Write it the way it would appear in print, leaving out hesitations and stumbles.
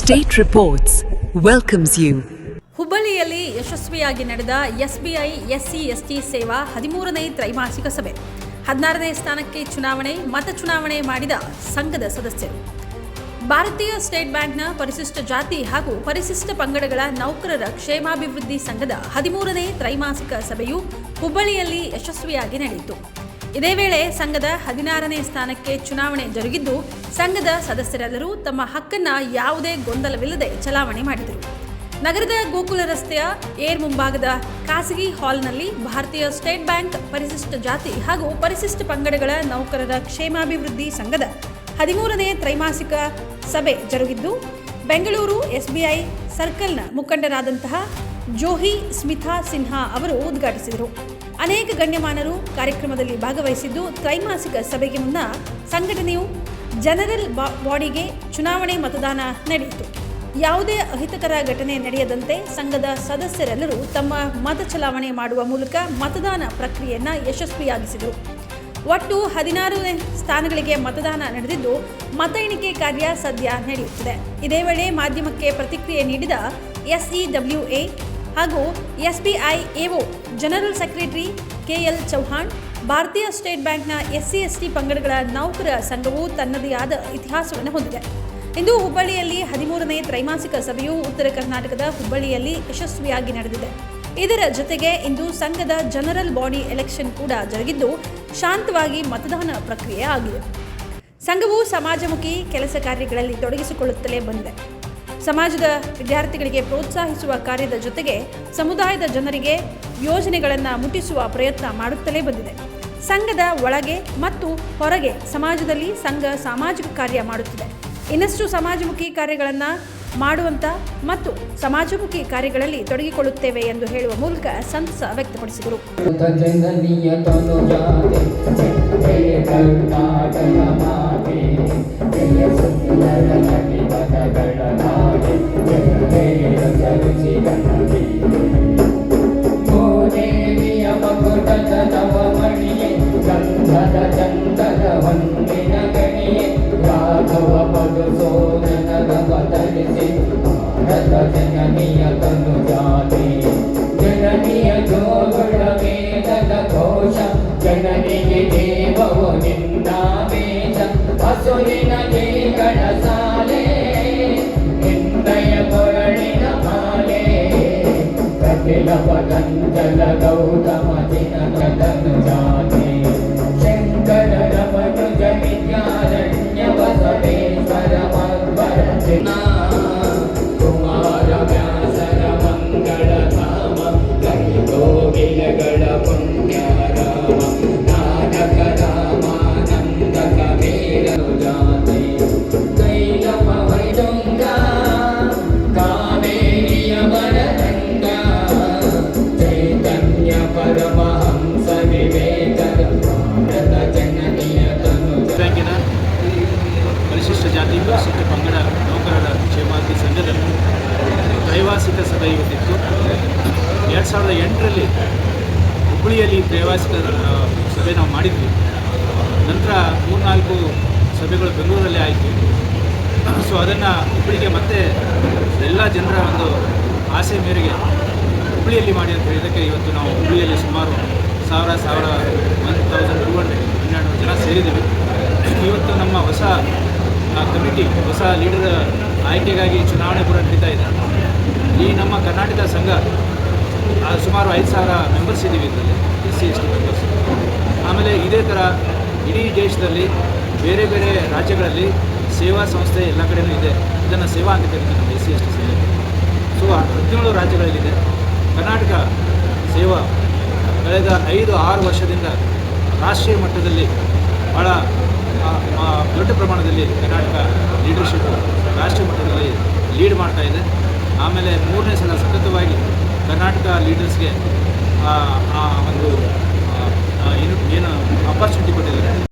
State Reports welcomes you. ಹುಬ್ಬಳ್ಳಿಯಲ್ಲಿ ಯಶಸ್ವಿಯಾಗಿ ನಡೆದ ಎಸ್ಬಿಐ ಎಸ್ಸಿ ಎಸ್ಟಿ ಸೇವಾ 13ನೇ ತ್ರೈಮಾಸಿಕ ಸಭೆ. 16ನೇ ಸ್ಥಾನಕ್ಕೆ ಮತ ಚುನಾವಣೆ ಮಾಡಿದ ಸಂಘದ ಸದಸ್ಯರು. ಭಾರತೀಯ ಸ್ಟೇಟ್ ಬ್ಯಾಂಕ್ನ ಪರಿಶಿಷ್ಟ ಜಾತಿ ಹಾಗೂ ಪರಿಶಿಷ್ಟ ಪಂಗಡಗಳ ನೌಕರರ ಕ್ಷೇಮಾಭಿವೃದ್ಧಿ ಸಂಘದ 13ನೇ ತ್ರೈಮಾಸಿಕ ಸಭೆಯು ಹುಬ್ಬಳ್ಳಿಯಲ್ಲಿ ಯಶಸ್ವಿಯಾಗಿ ನಡೆಯಿತು. ಇದೇ ವೇಳೆ ಸಂಘದ 16ನೇ ಸ್ಥಾನಕ್ಕೆ ಚುನಾವಣೆ ಜರುಗಿದ್ದು, ಸಂಘದ ಸದಸ್ಯರೆಲ್ಲರೂ ತಮ್ಮ ಹಕ್ಕನ್ನು ಯಾವುದೇ ಗೊಂದಲವಿಲ್ಲದೆ ಚಲಾವಣೆ ಮಾಡಿದರು. ನಗರದ ಗೋಕುಲ ರಸ್ತೆಯ ಏರ್ ಮುಂಭಾಗದ ಖಾಸಗಿ ಹಾಲ್ನಲ್ಲಿ ಭಾರತೀಯ ಸ್ಟೇಟ್ ಬ್ಯಾಂಕ್ ಪರಿಶಿಷ್ಟ ಜಾತಿ ಹಾಗೂ ಪರಿಶಿಷ್ಟ ಪಂಗಡಗಳ ನೌಕರರ ಕ್ಷೇಮಾಭಿವೃದ್ಧಿ ಸಂಘದ 13ನೇ ತ್ರೈಮಾಸಿಕ ಸಭೆ ಜರುಗಿದ್ದು, ಬೆಂಗಳೂರು ಎಸ್ಬಿಐ ಸರ್ಕಲ್ನ ಮುಖಂಡರಾದಂತಹ ಜೋಹಿ ಸ್ಮಿತಾ ಸಿನ್ಹಾ ಅವರು ಉದ್ಘಾಟಿಸಿದರು. ಅನೇಕ ಗಣ್ಯಮಾನರು ಕಾರ್ಯಕ್ರಮದಲ್ಲಿ ಭಾಗವಹಿಸಿದ್ದು, ತ್ರೈಮಾಸಿಕ ಸಭೆಗೆ ಮುನ್ನ ಸಂಘಟನೆಯು ಜನರಲ್ ಬಾಡಿಗೆ ಚುನಾವಣೆ ಮತದಾನ ನಡೆಯಿತು. ಯಾವುದೇ ಅಹಿತಕರ ಘಟನೆ ನಡೆಯದಂತೆ ಸಂಘದ ಸದಸ್ಯರೆಲ್ಲರೂ ತಮ್ಮ ಮತ ಚಲಾವಣೆ ಮಾಡುವ ಮೂಲಕ ಮತದಾನ ಪ್ರಕ್ರಿಯೆಯನ್ನು ಯಶಸ್ವಿಯಾಗಿಸಿದರು. ಒಟ್ಟು 16 ಸ್ಥಾನಗಳಿಗೆ ಮತದಾನ ನಡೆದಿದ್ದು, ಮತ ಎಣಿಕೆ ಕಾರ್ಯ ಸದ್ಯ ನಡೆಯುತ್ತಿದೆ. ಇದೇ ವೇಳೆ ಮಾಧ್ಯಮಕ್ಕೆ ಪ್ರತಿಕ್ರಿಯೆ ನೀಡಿದ ಎಸ್ಇಡಬ್ಲ್ಯೂಎ ಹಾಗೂ SBI AO general secretary KL Chauhan, ಭಾರತೀಯ ಸ್ಟೇಟ್ ಬ್ಯಾಂಕ್ನ ಎಸ್ಸಿ ಎಸ್ಟಿ ಪಂಗಡಗಳ ನೌಕರ ಸಂಘವು ತನ್ನದೇ ಆದ ಇತಿಹಾಸವನ್ನು ಹೊಂದಿದೆ. ಇಂದು ಹುಬ್ಬಳ್ಳಿಯಲ್ಲಿ 13ನೇ ತ್ರೈಮಾಸಿಕ ಸಭೆಯು ಉತ್ತರ ಕರ್ನಾಟಕದ ಹುಬ್ಬಳ್ಳಿಯಲ್ಲಿ ಯಶಸ್ವಿಯಾಗಿ ನಡೆದಿದೆ. ಇದರ ಜೊತೆಗೆ ಇಂದು ಸಂಘದ ಜನರಲ್ ಬಾಡಿ ಎಲೆಕ್ಷನ್ ಕೂಡ ಜರುಗಿದ್ದು, ಶಾಂತವಾಗಿ ಮತದಾನ ಪ್ರಕ್ರಿಯೆ ಆಗಿದೆ. ಸಂಘವು ಸಮಾಜಮುಖಿ ಕೆಲಸ ಕಾರ್ಯಗಳಲ್ಲಿ ತೊಡಗಿಸಿಕೊಳ್ಳುತ್ತಲೇ ಬಂದಿದೆ. ಸಮಾಜದ ವಿದ್ಯಾರ್ಥಿಗಳಿಗೆ ಪ್ರೋತ್ಸಾಹಿಸುವ ಕಾರ್ಯದ ಜೊತೆಗೆ ಸಮುದಾಯದ ಜನರಿಗೆ ಯೋಜನೆಗಳನ್ನು ಮುಟ್ಟಿಸುವ ಪ್ರಯತ್ನ ಮಾಡುತ್ತಲೇ ಬಂದಿದೆ. ಸಂಘದ ಒಳಗೆ ಮತ್ತು ಹೊರಗೆ ಸಮಾಜದಲ್ಲಿ ಸಂಘ ಸಾಮಾಜಿಕ ಕಾರ್ಯ ಮಾಡುತ್ತಿದೆ. ಇನ್ನಷ್ಟು ಸಮಾಜಮುಖಿ ಕಾರ್ಯಗಳನ್ನು ಮಾಡುವಂಥ ಮತ್ತು ಸಮಾಜಮುಖಿ ಕಾರ್ಯಗಳಲ್ಲಿ ತೊಡಗಿಕೊಳ್ಳುತ್ತೇವೆ ಎಂದು ಹೇಳುವ ಮೂಲಕ ಸಂತಸ ವ್ಯಕ್ತಪಡಿಸಿದರು. ಜನನಿಯ ತನು ಜಾತಿ ಜನನಿಯ ಜೋಗಳ ವೇದದ ಘೋಷ ಜನನಿಗೆ ದೇವವು ನಿನ್ನ ವೇದ ಹಸುರಿನ ದೇಗಳ ಸಾಲೆ ನಿನ್ನಯ ಕೊರಳಿನ ಮಾಲೆ ಕಪಿಲ ಪತಂಜಲ ಗೌತಮ ದಿನಕದನು ಜಾತಿ ಶಂಕರ ರಮನುಜ ವಿದ್ಯಾರಣ್ಯ ಬಸವೇಶ್ವರ ಮಧ್ವರ ಜಿನ ಗಳ ಪುಣ್ಯ ರಾಮ ನಾನಕ ರಾಮಾನಂದ ಕಬೀರ ಜಾತಿ ಕೈಲಮ ವೈದುಂಗ ಕಾವೇರಿಯ ವರದಂಗ ಚೈತನ್ಯ ಪರಮಹಂಸ ವಿವೇಕರ ಭಾರತ ಜನನಿಯ ತನು ಬ್ಯಾಂಕಿನ ಪರಿಶಿಷ್ಟ ಜಾತಿ ಪರಿಶಿಷ್ಟ ಪಂಗಡ ನೌಕರರ ಕ್ಷೇಮಾಭಿವೃದ್ಧಿ ಸಂಘದ ತ್ರೈಮಾಸಿಕ ಸಭೆ ಇವತ್ತಿತ್ತು. 2008ರಲ್ಲಿ ಹುಬ್ಬಳ್ಳಿಯಲ್ಲಿ ತ್ರೈಮಾಸಿಕ ಸಭೆ ನಾವು ಮಾಡಿದ್ವಿ. ನಂತರ 3-4 ಸಭೆಗಳು ಬೆಂಗಳೂರಲ್ಲಿ ಆಯಿತು. ಸೊ ಅದನ್ನು ಹುಬ್ಬಳ್ಳಿಗೆ ಮತ್ತೆ ಎಲ್ಲ ಜನರ ಒಂದು ಆಸೆ ಮೇರೆಗೆ ಹುಬ್ಬಳ್ಳಿಯಲ್ಲಿ ಮಾಡಿ ಅಂತ ಹೇಳಿದ್ದಕ್ಕೆ ಇವತ್ತು ನಾವು ಹುಬ್ಬಳ್ಳಿಯಲ್ಲಿ ಸುಮಾರು 1200 ಜನ ಸೇರಿದ್ದೀವಿ. ಇವತ್ತು ನಮ್ಮ ಹೊಸ ಕಮಿಟಿ ಹೊಸ ಲೀಡರ್ ಆಯ್ಕೆಗಾಗಿ ಚುನಾವಣೆ ಕೂಡ ನಡೀತಾ ಇದೆ. ಈ ನಮ್ಮ ಕರ್ನಾಟಕ ಸಂಘ ಸುಮಾರು 5,000 ಮೆಂಬರ್ಸ್ ಇದ್ದೀವಿ ಇದರಲ್ಲಿ, ಎಸ್ಸಿ ಎಸ್ ಟಿ ಮೆಂಬರ್ಸ್. ಆಮೇಲೆ ಇದೇ ಥರ ಇಡೀ ದೇಶದಲ್ಲಿ ಬೇರೆ ಬೇರೆ ರಾಜ್ಯಗಳಲ್ಲಿ ಸೇವಾ ಸಂಸ್ಥೆ ಎಲ್ಲ ಕಡೆಯೂ ಇದೆ. ಇದನ್ನು ಸೇವಾ ಅಂತ ಕರೀತೀವಿ ನಮ್ಮ ಎಸ್ಸಿ ಎಸ್ ಟಿ ಸೇವೆ. ಸೊ 17 ರಾಜ್ಯಗಳಲ್ಲಿದೆ. ಕರ್ನಾಟಕ ಸೇವಾ ಕಳೆದ 5-6 ವರ್ಷದಿಂದ ರಾಷ್ಟ್ರೀಯ ಮಟ್ಟದಲ್ಲಿ ಭಾಳ ದೊಡ್ಡ ಪ್ರಮಾಣದಲ್ಲಿ ಕರ್ನಾಟಕ ಲೀಡರ್ಶಿಪ್ ರಾಷ್ಟ್ರೀಯ ಮಟ್ಟದಲ್ಲಿ ಲೀಡ್ ಮಾಡ್ತಾ ಇದೆ. ಆಮೇಲೆ 3ನೇ ಸಲ ಸತತವಾಗಿ ಕರ್ನಾಟಕ ಲೀಡರ್ಸ್ಗೆ ಒಂದು ಏನು ಅಪಾರ್ಚುನಿಟಿ ಕೊಟ್ಟಿದ್ದಾರೆ.